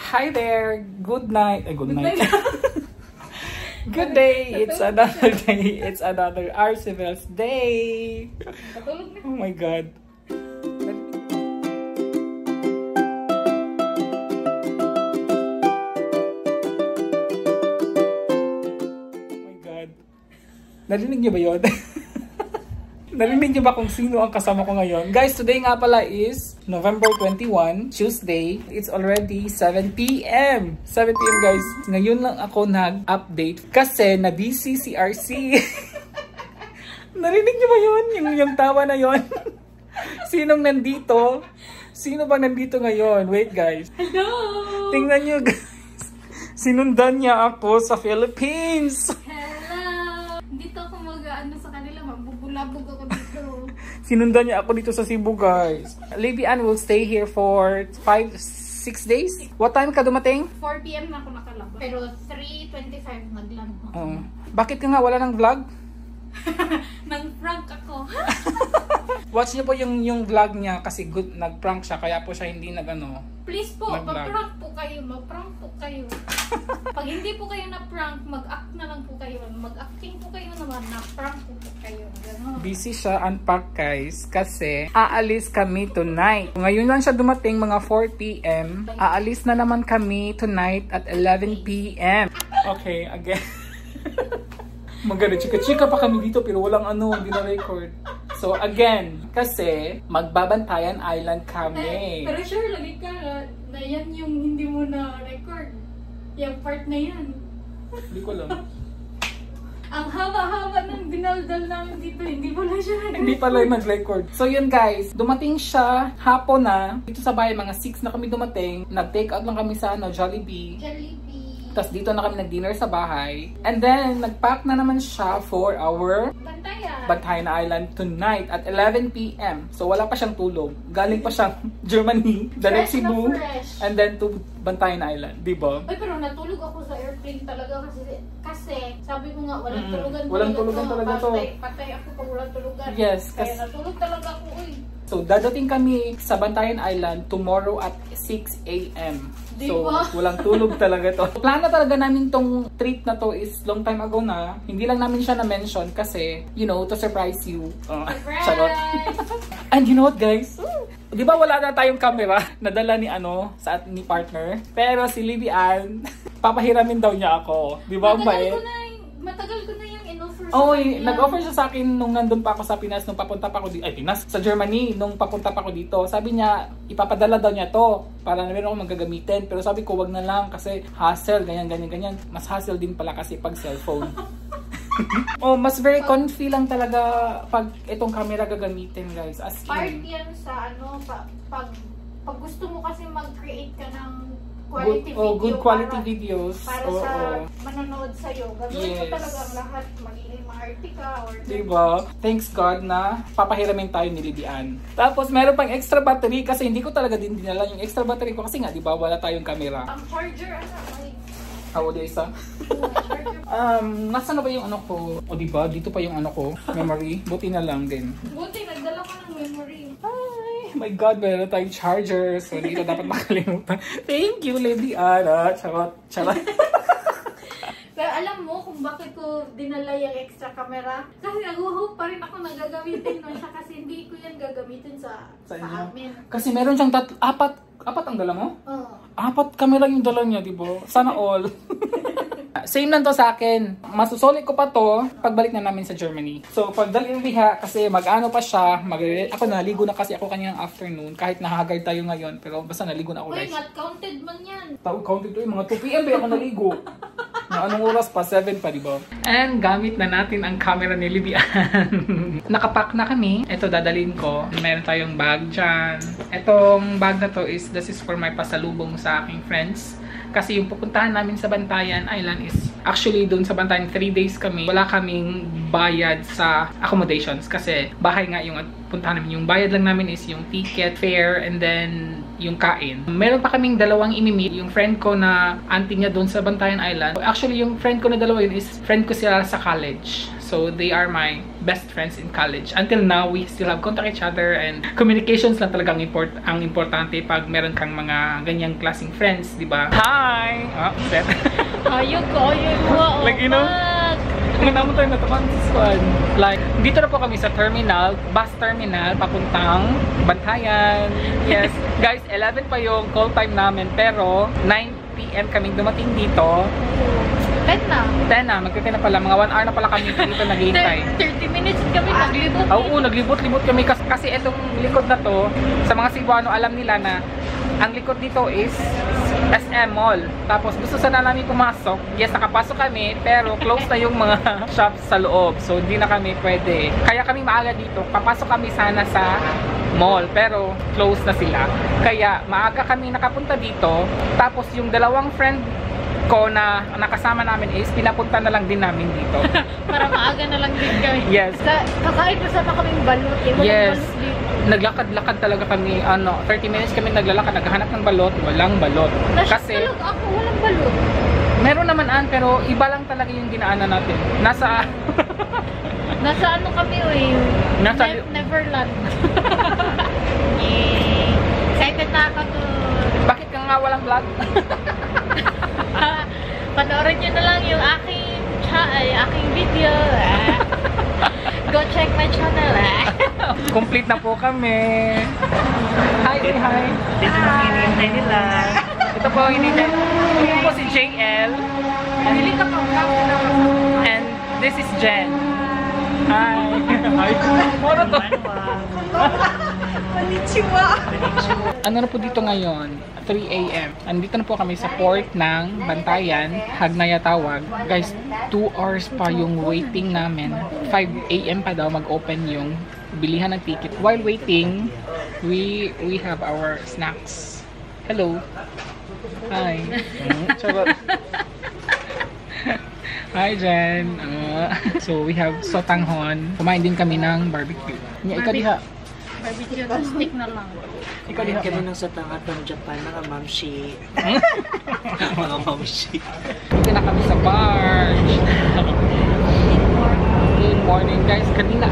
Hi there! Good night. Good night. Good day! It's another day. It's another Arsevel's day. Oh my God. Oh my God. Narinig niyo ba yun? Narinig niyo ba kung sino ang kasama ko ngayon? Guys, today nga pala is November 21, Tuesday. It's already 7 p.m. 7 p.m. guys. Ngayon lang ako nag-update kasi na-busy si RC. Narinig niyo ba yun? Yung tawa na yun? Sinong nandito? Sino bang nandito ngayon? Wait guys. Hello! Tingnan niyo guys. Sinundan niya ako sa Philippines. Dito ako mag-ano sa kanila, magbubulabog ako dito. Sinundan niya ako dito sa Cebu, guys. Libby Ann will stay here for 5-6 days. What time ka dumating? 4 p.m. na ako nakalabas. Pero 3:25 nagland ako. Bakit ka nga wala ng vlog? Nag-prank ako. Watch niyo po yung vlog niya kasi good nag-prank siya kaya po siya hindi nag-ano. Please po, mag-prank po kayo. Mag-prank po kayo. Pag hindi po kayo na-prank, mag-act na lang po kayo. Mag-acting po kayo naman, na-prank po kayo. Ganun. Busy siya unpack guys kasi aalis kami tonight. Ngayon lang siya dumating mga 4 p.m. Aalis na naman kami tonight at 11 p.m. Okay, again. Maganda, chika-chika pa kami dito pero walang hindi na record. So again, kasi magbabantayan island kami. Pero sure, lagi ka na yan yung hindi mo na record. Yung part na yan. Hindi ko alam. Ang haba-haba ng binaldal namin dito, hindi mo lang siya nag-record. Hindi pala yung nag-record. So yun guys, dumating siya hapon na. Dito sa bahay, mga 6 na kami dumating. Nag-take out lang kami sa Jollibee. Tapos dito na kami nag-dinner sa bahay. And then, nag-pack na naman siya for our Bantayan Island tonight at 11 p.m. So, wala pa siyang tulog. Galing pa siyang Germany, direct Cebu, and then to Bantayan Island. Diba? Ay, pero natulog ako sa airplane talaga kasi sabi ko nga, walang tulugan walang tulugan talaga to. Patay ako pag walang tulugan. Yes. Kaya natulog talaga ako, uy. So, dadating kami sa Bantayan Island tomorrow at 6 a.m. So, walang tulog talaga to. Plano talaga namin tong trip na to is long time ago na. Hindi lang namin siya na-mention kasi, you know, to surprise you. Surprise! And you know what guys? Di ba wala na tayong camera? Nadala ni ni partner. Pero si Libby Ann, papahiramin daw niya ako. Di ba ang bait? Matagal ko na yung in-offer sa kanya. Nag-offer siya sa akin nung nandun pa ako sa Pinas, nung papunta pa ako dito. Ay, Pinas? Sa Germany, nung papunta pa ako dito. Sabi niya, ipapadala daw niya to para na meron akong magagamitin. Pero sabi ko, wag na lang kasi hassle, ganyan. Mas hassle din pala kasi pag cellphone. Mas very comfy lang talaga pag itong camera gagamitin, guys. As part yan sa pag gusto mo kasi mag-create ka ng good quality videos para sa manonood sa'yo. Gagawin mo talaga ang lahat, magiging ma-arte ka or diba? Thanks God na papahiramin tayo ni Libby Ann. Tapos meron pang extra battery kasi hindi ko talaga din dinala yung extra battery ko kasi nga diba wala tayong camera. Ang charger ay di isa. Nasa na ba yung ko? O diba? Dito pa yung ko. Memory. Buti na lang din. Buti, nagdala ko ng memory. My God, meron tayong charger. So, hindi na dapat makalimutan. Thank you, Lady Anna. Charot. Pero alam mo kung bakit ko dinala yung extra camera? Kasi nag-hope pa rin ako na gagamitin mo siya kasi hindi ko yan gagamitin sa amin. Kasi meron siyang apat ang dala mo? Oo. 4 camera yung dala niya, diba? Sana all. Same lang to sa akin. Masusulit ko pa to pagbalik na namin sa Germany. So, pagdalhin biha kasi mag-ano pa siya. Ako naligo na kasi ako kanyang afternoon. Kahit nahagard tayo ngayon. Pero basta naligo na ako guys. Uy, not counted man yan. Counted to mga 2 p.m. ba ako naligo. Anong oras pa? 7 pa, diba? And gamit na natin ang camera ni Libby Ann. Nakapack na kami. Ito dadalhin ko. Meron tayong bag dyan. Itong bag na to this is for my pasalubong sa aking friends. Kasi yung pupuntahan namin sa Bantayan Island is actually doon sa Bantayan 3 days kami. Wala kaming bayad sa accommodations kasi bahay nga yung puntahan namin. Yung bayad lang namin is yung ticket, fare, and then yung kain. Meron pa kaming dalawang imimit. Yung friend ko na auntie niya doon sa Bantayan Island. Actually, yung friend ko na dalawa yun is friend ko sila sa college. So they are my best friends in college. Until now, we still have contact each other, and communications lang talagang ang importante pag meron kang mga ganyang klaseng friends, di ba? Hi! Set. Ayun ko. Like, you know, ang naman tayo natapan sa squad. Like, dito na po kami sa terminal, bus terminal, papuntang Bantayan. Yes. Guys, 11 pa yung call time namin, pero 9 PM kaming dumating dito. 10 na. 10 na, magka-10 na pala. Mga 1 hour na pala kami dito naghihintay. 30 minutes kami naglibot. Oo, naglibot-libot kami kasi itong likod na to, sa mga Cebuano alam nila na ang likod dito is SM Mall. Tapos gusto sana namin pumasok. Yes, nakapasok kami, pero close na yung mga shops sa loob. So hindi na kami pwede. Kaya kami maaga dito. Papasok kami sana sa mall, pero close na sila. Kaya maaga kami nakapunta dito. Tapos yung dalawang friend ko na nakasama namin is pinapunta na lang din namin dito. Para maaga na lang din kami. Yes. Kakain kasama kaming balot. Yes. Naglakad-lakad talaga kami, 30 minutes kami naglalakad, naghahanap ng balot, walang balot. Kasi ako, walang balot. meron naman pero iba lang talaga yung dinaanan natin. Nasa ano kami, Neverland. Yay! Excited na ako to. Bakit ka nga walang vlog? Panoorin nyo na lang yung aking video. Go check my channel. Complete na po kami. Hi. Dito na hinihintay nila. Ito po hinihintay. Ito po si JL. And this is Jen. Hi. Moro to. Konnichiwa. Ano na po dito ngayon? 3 AM. Andito na po kami sa port ng Bantayan, Hagnaya tawag. Guys, 2 hours pa yung waiting namin. 5 AM pa daw mag-open yung bilihan ng ticket. While waiting, we have our snacks. Hello. Hi. Charot. Hi, Jen. So, we have sotanghon. Kumain din kami ng barbecue. Ikaw diha. Barbecue na stick na lang. Ikaw diha. Kami nang sa tangat ng Japan, mga mamshi. Mga mamshi. Dito na kami sa barge. Good morning, guys. Kanina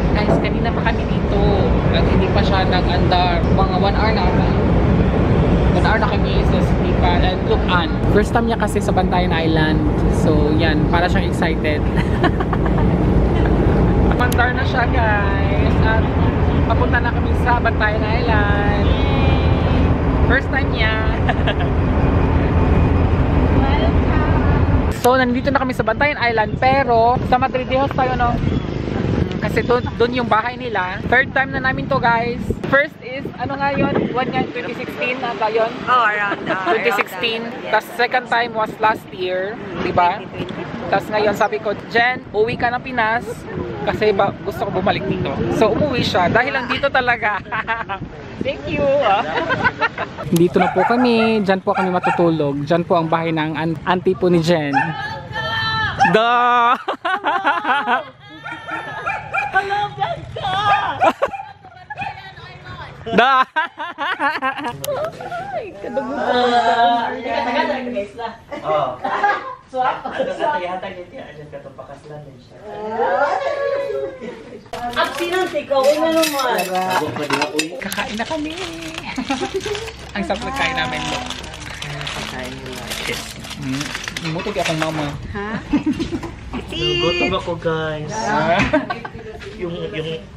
pa kami dito. Hindi pa siya nag-andar. Mga 1 hour na ako. 1 hour na kami sa Sipan and Lucan. First time niya kasi sa Bantayan Island. So, yan. Para siyang excited. Mandar na siya, guys. At papunta na kami sa Bantayan Island. First time niya. So, nandito na kami sa Bantayan Island. Pero, sa Madridejos tayo, no? Kasi doon yung bahay nila. Third time na namin to, guys. First is, ano nga yun? 2016 na ba yun? Oh, around 2016. Tapos second time was last year. Diba? Tapos ngayon sabi ko, Jen, uwi ka ng Pinas. Kasi gusto ko bumalik dito. So umuwi siya. Dahil lang dito talaga. Thank you. Dito na po kami. Diyan po kami matutulog. Diyan po ang bahay ng auntie po ni Jen. Hello, Blanca! Ay, kadagutan. Oh. Swap. Hatag dito. Ayan ka ito pakaslan din siya. Absinant ikaw. Una naman. Kakain na kami. Ang sarap na kain namin. Kakain nila. Mutok akong mama. Ha? Gutom ako, guys.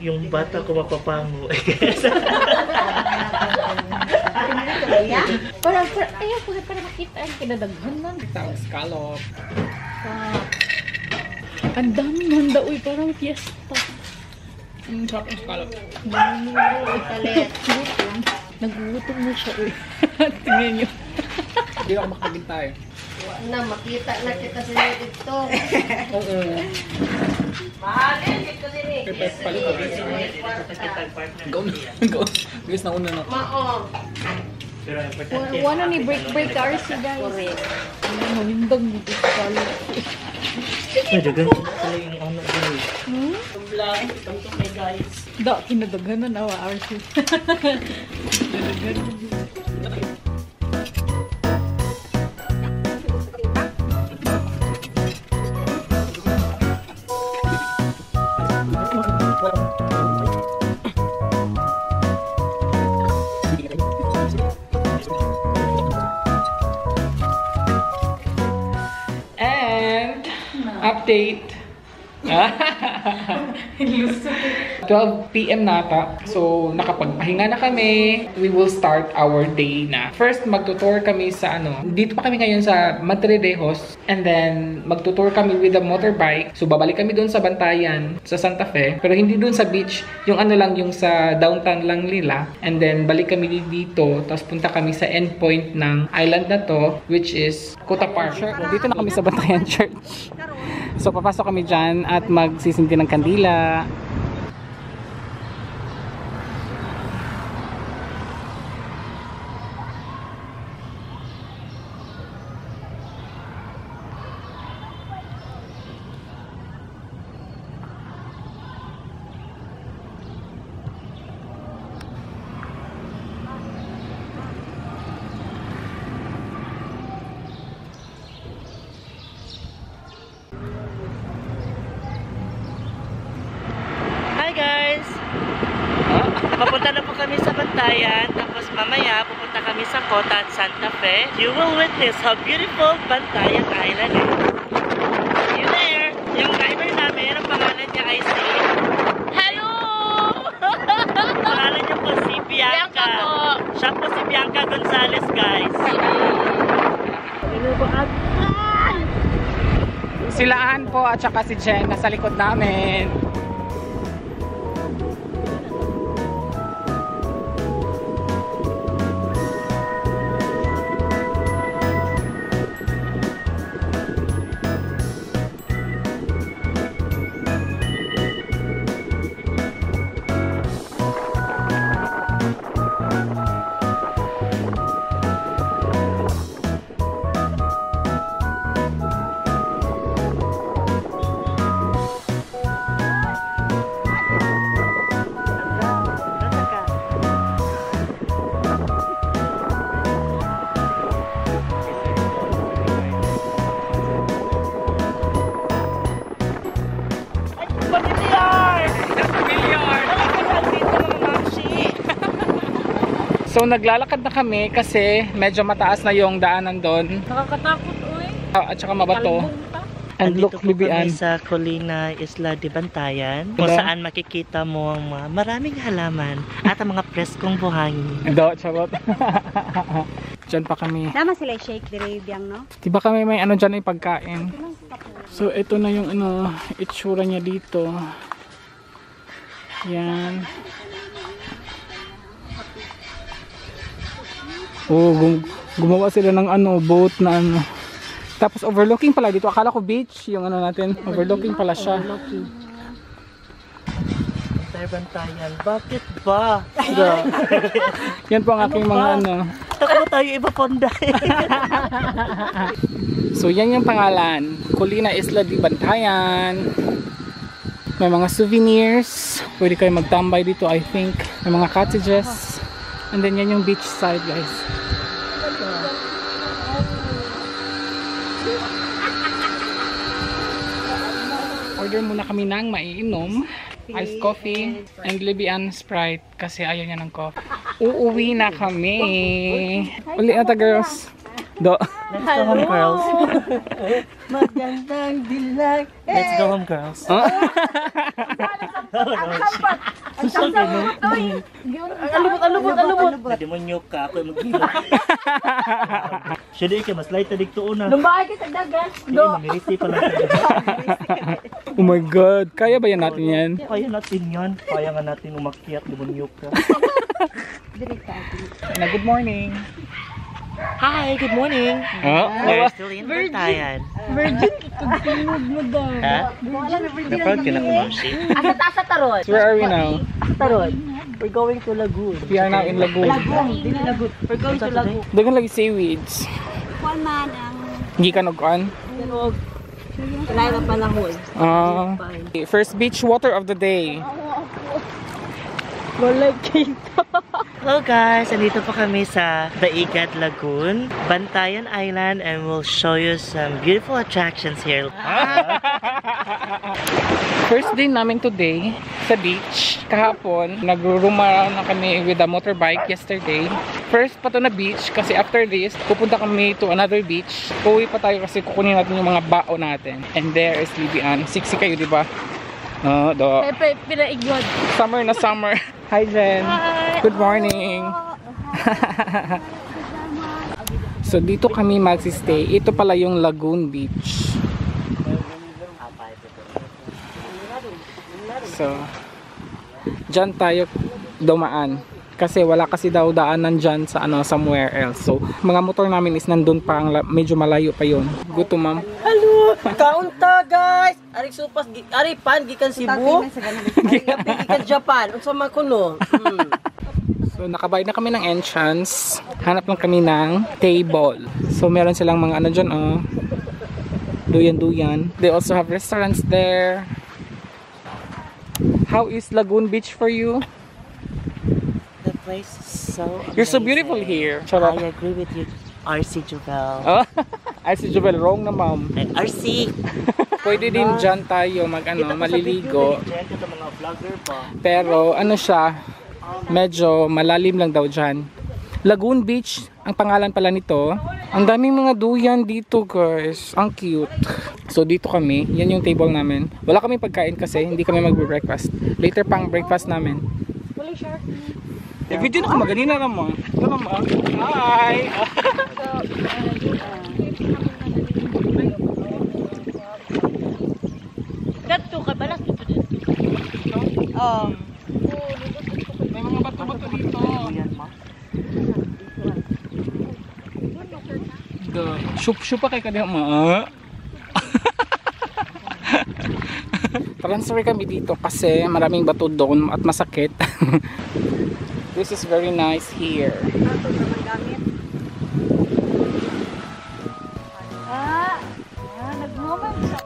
Yung bata ko mapapango. Parang, ayaw po para makita ang kinadaghan lang. Isang scallop. Ang dami handa, uy, parang fiesta. Sarap yung scallop. Nagugutom na siya, uy. Tingnan nyo. Hindi ako makakagintay. Na, makita na kita sa dito. Oo. Mahalin dito din eh. Palit ako. Go na. Go. Guys, nauna na. Mao. Wala ni break RC, guys. Correct. Mahindang dito sa kalo. Dagan pala yung ano din. Vlog, ito kay guys. Da, kinadaghan na nawa RC. Update. 12 PM na ata. So, nakapagpahinga na kami. We will start our day na. First, magtutour kami sa dito pa kami ngayon sa Madridejos. And then, magtutour kami with a motorbike. So, babalik kami doon sa Bantayan, sa Santa Fe. Pero hindi doon sa beach. Yung lang, yung sa downtown lang nila. And then, balik kami dito. Tapos, punta kami sa endpoint ng island na to, which is Kota Park. Dito na kami sa Bantayan Church. So, papasok kami dyan at magsisinti ng kandila. Papunta na po kami sa Bantayan, tapos mamaya pupunta kami sa Kota at Santa Fe. You will witness how beautiful Bantayan Island is. You there! Yung driver namin, ang pangalan niya ay si... Hello! Pangalan niya po si Bianca. Siya po si Bianca Gonzalez, guys. Sila Ann po at saka si Jen nasa likod namin. So naglalakad na kami kasi medyo mataas na yung daanan doon. Nakakatakot, uy. At saka mabato. And look, Bibian. Sa Colina Isla de Bantayan, kung saan makikita mo ang mga maraming halaman at ang mga preskong buhangin. Do, charot. Diyan pa kami. Tama sila shake Arabian, no? Diba kami may dyan ay pagkain. So ito na yung itsura niya dito. Yan. Oh, gumawa sila ng boat na Tapos overlooking pala dito. Akala ko beach yung natin. Overlooking pala siya. Bantayan. Bakit ba? Yan po ang aking mga Takbo tayo iba ponday. So yan yung pangalan. Colina Isla de Bantayan. May mga souvenirs. Pwede kayo magtambay dito, I think. May mga cottages. And then yan yung beach side, guys. Order muna kami ng maiinom. Iced coffee and Libyan Sprite kasi ayaw niya ng coffee. Uuwi na kami. Uli na ta, girls. Do. Let's go home, girls. Magandang dilag. Let's go home, girls. Alubot. Demonyo ka ako mag-hilot. Siya di ka, mas light na dito una. Lumbay ka sa dagat. Do. Mamiriti pa lang. Oh my God. Kaya ba yan natin yan? Kaya natin yan. Kaya nga natin umakyat. Demonyo ka. Good morning. Hi, good morning. We're still in Bantayan. Virgin, tigpinog mo daw. Ha? Na-proud ka na ko, Mamsi. Asa tarot. So where are we now? Tarot. We're going to Lagoon. We are now in Lagoon. Dili Lagoon. We're going to Lagoon. Dagan lagi seaweeds. Kuan man ang Hindi ka nagkuhan? tunog. Kailangan panahon. First beach water of the day. Wala kita. Hello guys, andito po kami sa Daigad Lagoon, Bantayan Island, and we'll show you some beautiful attractions here. First day namin today sa beach. Kahapon, nagruruma na kami with a motorbike yesterday. first pa to na beach kasi after this, pupunta kami to another beach. Uwi pa tayo kasi kukunin natin yung mga bao natin. And there is Libby Ann. Sexy kayo, di ba? No, do. Pinaigwad. Summer na summer. Hi, Jen. Hi. Good morning. So, dito kami magsistay. Ito pala yung Lagoon Beach. So, dyan tayo dumaan. Kasi wala kasi daw daanan dyan sa somewhere else. So, mga motor namin is nandun pa, medyo malayo pa yun. Good to ma'am. Hello! Kaunta guys! Ari supas, ari pan, gikan Cebu. Ari kape, gikan Japan. Unsa man kuno? So, nakabayad na kami ng entrance. Hanap lang kami ng table. So, meron silang mga dyan, duyan-duyan. They also have restaurants there. How is Lagoon Beach for you? The place is so amazing. You're so beautiful here. I agree with you, RC Jovel. Oh, RC Jovel, wrong na ma'am. RC! Pwede din dyan tayo maliligo. Mga vlogger pa. Pero siya, medyo malalim lang daw dyan. Lagoon Beach, ang pangalan pala nito. Ang daming mga duyan dito guys. Ang cute. So dito kami, yan yung table namin. Wala kami pagkain kasi hindi kami mag-breakfast. Later pa ang breakfast namin. Video na ka maganina naman. Ito naman. Hi! Dato ka balas dito din. May mga bato-bato dito. Shoop pa kay kanya ma. Transfer kami dito kasi maraming bato doon at masakit. This is very nice here. Nag-moment sa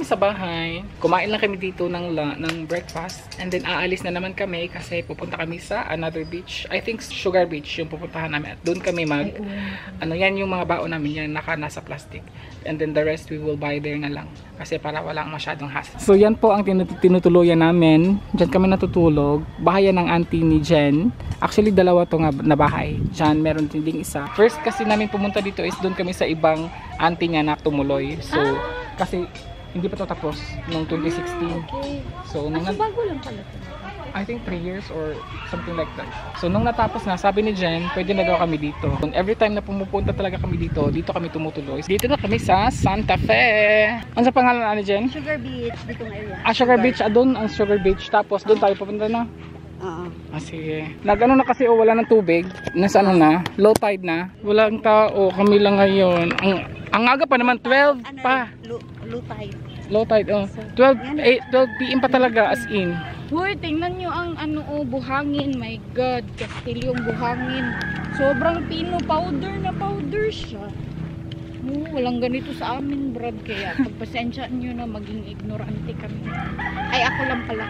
sa bahay. Kumain lang kami dito ng breakfast and then aalis na naman kami kasi pupunta kami sa another beach. I think Sugar Beach yung pupuntahan namin. At doon kami yan yung mga baon namin yan nasa plastic. And then the rest we will buy there na lang kasi para walang masyadong hassle. So yan po ang tinutuluyan namin. Diyan kami natutulog. Bahay yan ng auntie ni Jen. Actually dalawa to nga na bahay. Diyan meron ding isa. First kasi namin pumunta dito is doon kami sa ibang auntie niya na tumuloy. So kasi hindi pa to tapos noong 2016. Okay. So nung bago lang pala ito. I think 3 years or something like that. So nung natapos na, sabi ni Jen, pwede na daw kami dito. Every time na pumupunta talaga kami dito kami tumutuloy. Dito na kami sa Santa Fe. Ano sa pangalan ni Jen? Sugar Beach, dito nga area. Sugar Beach, doon ang Sugar Beach. Tapos doon tayo papunta na. Sige. Nag-ano na kasi wala ng tubig. Nasa na, low tide na. Walang tao, kami lang ngayon. Ang aga pa naman, 12 pa. Low tide. Low tide, 12 PM pa talaga as in. Hoy, tingnan nyo ang buhangin. My God, kastilyong buhangin. Sobrang pino, powder na powder siya. Walang ganito sa amin, Brad. Kaya pagpasensya nyo na maging ignorante kami. Ay, ako lang pala.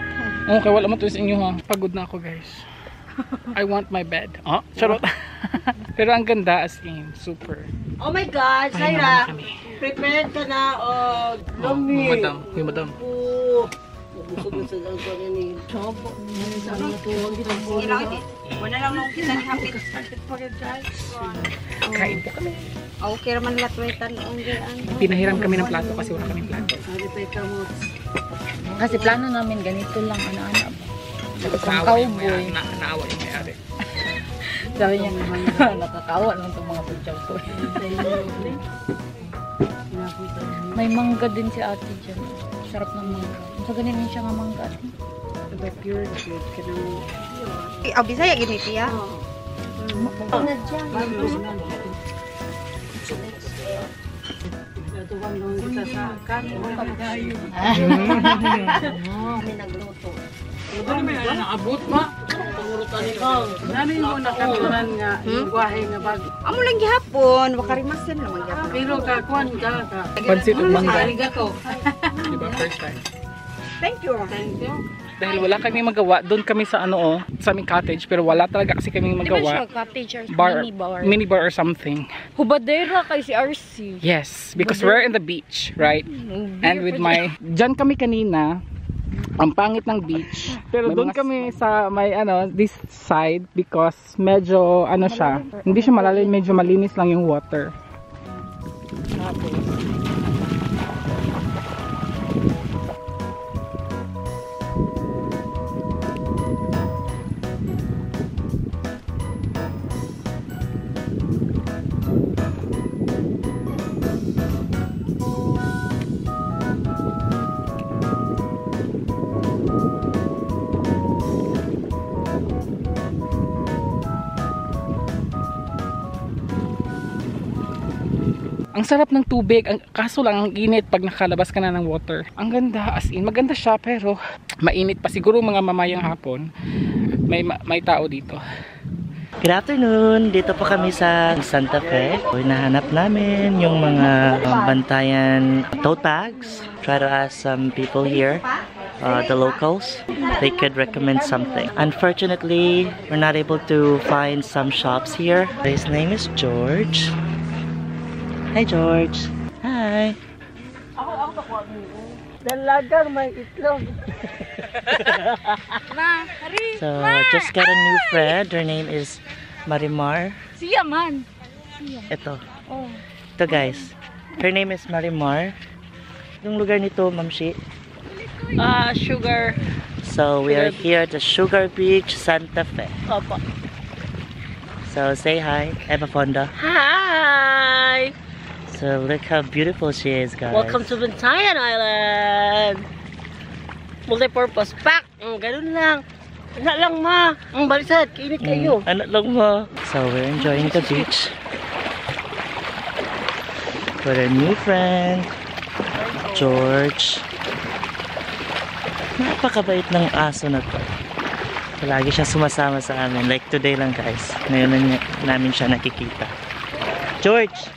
Okay, wala mo to sa inyo ha. Pagod na ako guys. I want my bed. Charot. Pero ang ganda as in, super. Oh my God, Zaira, prepared ka na o lumi. Madam. Busog na sa galgong yan eh. Chobo. Wala lang nung kita ni Hapit. Kain po kami. Okay raman latwetan ang gaan. Pinahiram kami ng plato kasi wala kaming plato. Kasi plano namin ganito lang, ano-ano. Naawa yung may-ari. Sabi niya, nakakawa lang itong mga pudyaw ko. May mangga din si ate dyan. Sarap ng mangga. So ganyan siya nga mangga ate. Diba pure good ka naman. Bisaya gini tiya. Ano dyan? Kami nagluto. Ano may naabot ba? Ano yung nakatunan nga, yung guwahe nga bago? Amo lang gihapon, wakarimasan naman gihapon. Pero kakuan ka. Pansit o mangga. Diba first time? Thank you. Thank you. Dahil wala kami magawa, doon kami sa ano sa aming cottage, pero wala talaga kasi kami magawa. Cottage or Bar, mini bar. mini bar or something. Hubadera kay si RC. Yes, because we're in the beach, right? And with my, dyan kami kanina, ang pangit ng beach. Pero doon kami sa may ano, this side because medyo ano siya, hindi siya malalim, medyo malinis lang yung water. Ang sarap ng tubig, kaso lang ang init pag nakalabas ka na ng water. Ang ganda, as in, maganda siya pero mainit pa. Siguro mga mamayang hapon, may tao dito. Good afternoon! Dito po kami sa Santa Fe. Hinahanap namin yung mga bantayan tote bags. Try to ask some people here, the locals. They could recommend something. Unfortunately, we're not able to find some shops here. His name is George. Hi, George. Hi. Dalagang may itlog. So, just got a new friend. Her name is Marimar. Siya man. Ito. Oh. Ito, guys. Her name is Marimar. Yung lugar nito, Mamshi. Sugar. So, we are here at the Sugar Beach, Santa Fe. Opo. So, say hi, Eva Fonda. Hi! So, look how beautiful she is, guys. Welcome to Bantayan Island! Multi-purpose pack! Ganun lang. Ano lang ma? Ang balisad, kainit kayo. Ano lang mo? So, we're enjoying the beach. With our new friend, George. Napakabait ng aso na to. Palagi siya sumasama sa amin. Like today lang, guys. Ngayon namin siya nakikita. George!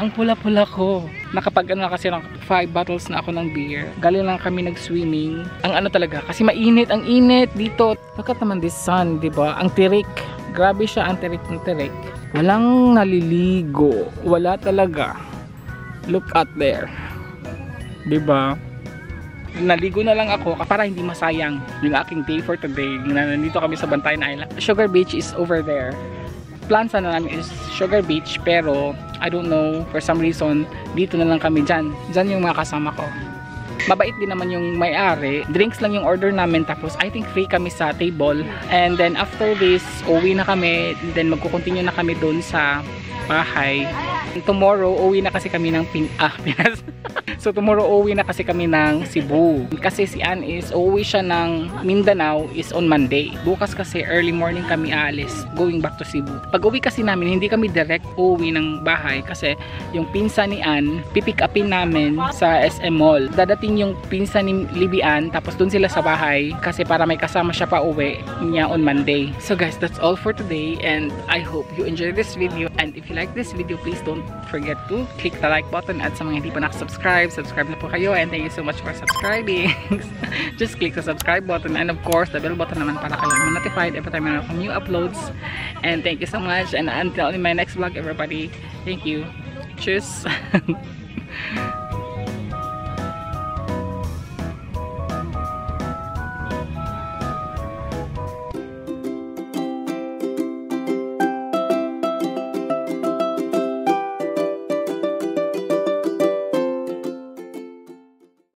Ang pula-pula ko. Nakapag ano na kasi ng 5 bottles na ako ng beer. Galing lang kami nag-swimming. Ang ano talaga, kasi mainit, ang init dito. Look at naman this sun, diba? Ang tirik. Grabe siya, ang tirik ng tirik. Walang naliligo. Wala talaga. Look at there. Diba? Naligo na lang ako para hindi masayang yung aking day for today. Nandito kami sa Bantayan Island. Sugar Beach is over there. Plan sana namin is Sugar Beach, pero I don't know, for some reason dito na lang kami dyan yung mga kasama ko. Mabait din naman yung may-ari. Drinks lang yung order namin, tapos I think free kami sa table. And then after this, uwi na kami, then magkukontinue na kami doon sa bahay. Tomorrow, uwi na kasi kami ng Pinas. So tomorrow, uwi na kasi kami ng Cebu. Kasi si Ann is, uwi siya ng Mindanao is on Monday. Bukas kasi early morning kami aalis, going back to Cebu. Pag uwi kasi namin, hindi kami direct uwi ng bahay kasi yung pinsan ni Ann, pipick upin namin sa SM Mall. Dadating yung pinsan ni Libby Ann, tapos dun sila sa bahay kasi para may kasama siya pa uwi niya on Monday. So guys, that's all for today, and I hope you enjoy this video. And if you like this video, please don't forget to click the like button, at sa mga hindi pa nakasubscribe, subscribe na po kayo, and thank you so much for subscribing. Just click the subscribe button, and of course the bell button naman para kayo notified every time I have new uploads. And thank you so much, and until in my next vlog, everybody, thank you. Cheers.